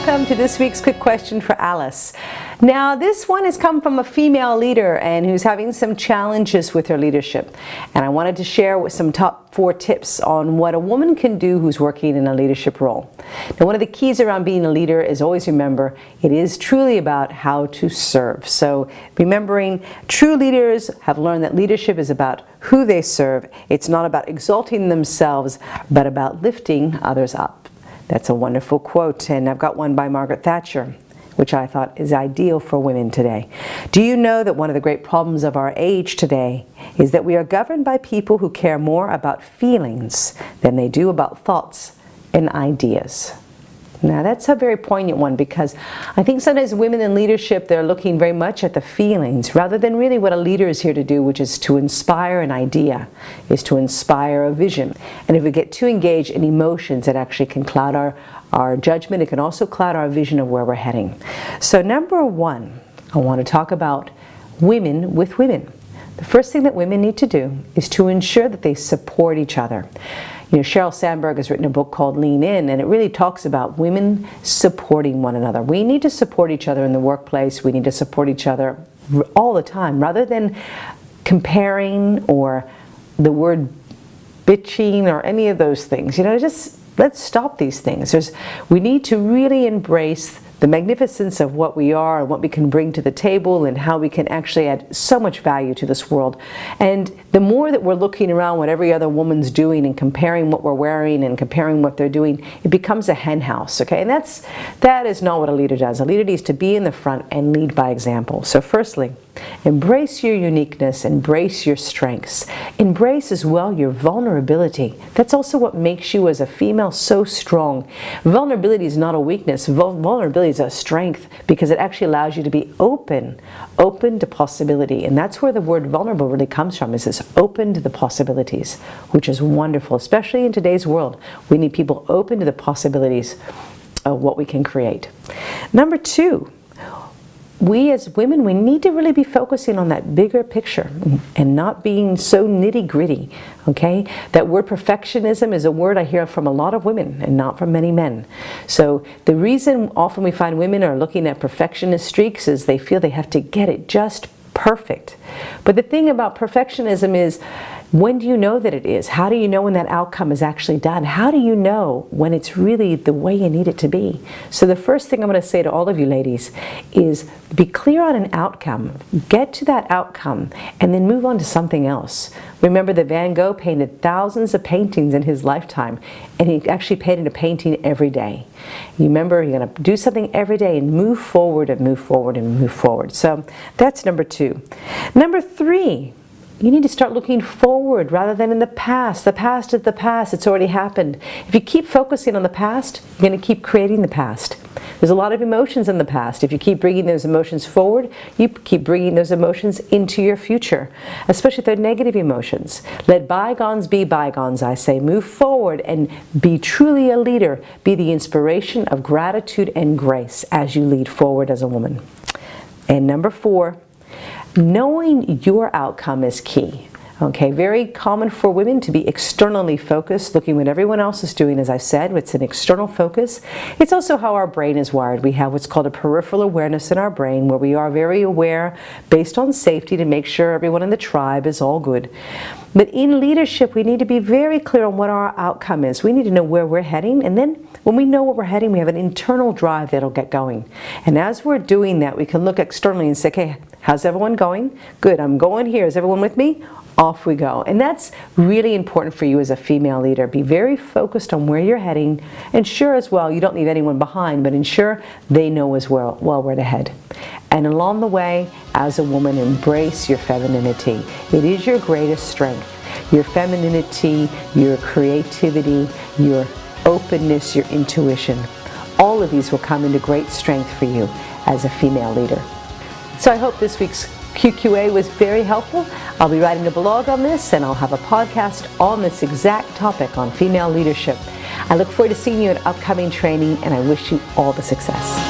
welcome to this week's quick question for Alice. Now, this one has come from a female leader and who's having some challenges with her leadership. And I wanted to share with some top 4 tips on what a woman can do who's working in a leadership role. Now, one of the keys around being a leader is always remember it is truly about how to serve. So remembering true leaders have learned that leadership is about who they serve. It's not about exalting themselves, but about lifting others up. That's a wonderful quote, and I've got one by Margaret Thatcher, which I thought is ideal for women today. Do you know that one of the great problems of our age today is that we are governed by people who care more about feelings than they do about thoughts and ideas? Now that's a very poignant one, because I think sometimes women in leadership, they're looking very much at the feelings rather than really what a leader is here to do, which is to inspire an idea, is to inspire a vision. And if we get too engaged in emotions, it actually can cloud our judgment. It can also cloud our vision of where we're heading. So number 1, I want to talk about women with women. The first thing that women need to do is to ensure that they support each other. You know, Sheryl Sandberg has written a book called Lean In, and it really talks about women supporting one another. We need to support each other in the workplace. We need to support each other all the time, rather than comparing or the word bitching or any of those things. You know, just let's stop these things. We need to really embrace the magnificence of what we are and what we can bring to the table and how we can actually add so much value to this world. And the more that we're looking around what every other woman's doing and comparing what we're wearing and comparing what they're doing, it becomes a hen house, okay? And that is not what a leader does. A leader needs to be in the front and lead by example. So firstly, embrace your uniqueness, embrace your strengths. Embrace as well your vulnerability. That's also what makes you as a female so strong. Vulnerability is not a weakness. Vulnerability is a strength, because it actually allows you to be open to possibility. And that's where the word vulnerable really comes from, is this open to the possibilities, which is wonderful, especially in today's world. We need people open to the possibilities of what we can create. Number 2, we as women, we need to really be focusing on that bigger picture and not being so nitty-gritty, okay? That word perfectionism is a word I hear from a lot of women and not from many men. So the reason often we find women are looking at perfectionist streaks is they feel they have to get it just perfect. But the thing about perfectionism is, when do you know that it is? How do you know when that outcome is actually done? How do you know when it's really the way you need it to be? So the first thing I'm going to say to all of you ladies is be clear on an outcome. Get to that outcome and then move on to something else. Remember that Van Gogh painted thousands of paintings in his lifetime, and he actually painted a painting every day. You remember, you're going to do something every day and move forward and move forward and move forward. So that's number 2. Number 3, you need to start looking forward rather than in the past. The past is the past. It's already happened. If you keep focusing on the past, you're going to keep creating the past. There's a lot of emotions in the past. If you keep bringing those emotions forward, you keep bringing those emotions into your future, especially if they're negative emotions. Let bygones be bygones, I say. Move forward and be truly a leader. Be the inspiration of gratitude and grace as you lead forward as a woman. And number 4, knowing your outcome is key. Okay, very common for women to be externally focused, looking what everyone else is doing. As I said, it's an external focus. It's also how our brain is wired. We have what's called a peripheral awareness in our brain, where we are very aware based on safety to make sure everyone in the tribe is all good. But in leadership, we need to be very clear on what our outcome is. We need to know where we're heading, and then when we know where we're heading, we have an internal drive that'll get going. And as we're doing that, we can look externally and say, okay, how's everyone going? Good, I'm going here. Is everyone with me? Off we go. And that's really important for you as a female leader. Be very focused on where you're heading. Ensure as well you don't leave anyone behind, but ensure they know as well where to head. And along the way, as a woman, embrace your femininity. It is your greatest strength. Your femininity, your creativity, your openness, your intuition. All of these will come into great strength for you as a female leader. So I hope this week's QQA was very helpful. I'll be writing a blog on this, and I'll have a podcast on this exact topic on female leadership. I look forward to seeing you at upcoming training, and I wish you all the success.